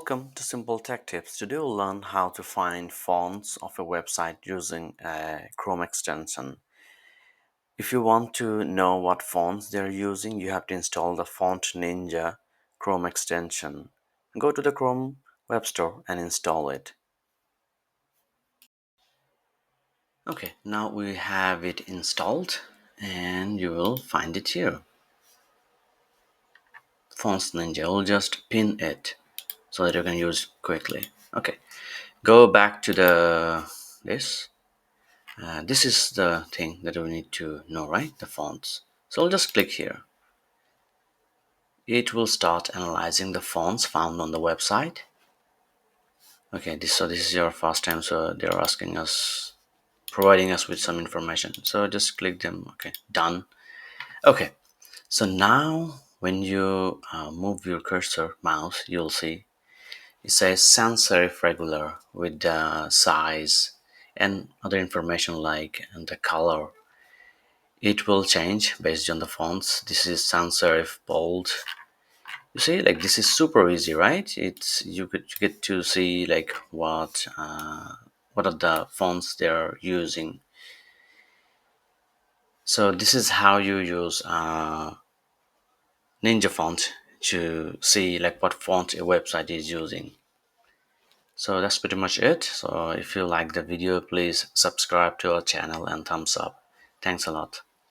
Welcome to Simple Tech Tips. Today we'll learn how to find fonts of a website using a Chrome extension. If you want to know what fonts they're using, you have to install the Font Ninja Chrome extension. Go to the Chrome Web Store and install it. Okay, now we have it installed and you will find it here. Fonts Ninja, we'll just pin it so that you can use quickly. Okay, go back to this. This is the thing that we need to know, right? The fonts. So I'll just click here. It will start analyzing the fonts found on the website. Okay, so this is your first time, so they're asking us, providing us with some information. So just click them. Okay, done. Okay, so now when you move your cursor mouse, you'll see it says sans serif regular with the size and other information like and the color. It will change based on the fonts. This is sans serif bold. You see, like this is super easy, right? It's you get to see like what are the fonts they're using. So this is how you use Ninjafont to see like what font a website is using. So that's pretty much it. So if you like the video, please subscribe to our channel and thumbs up. Thanks a lot.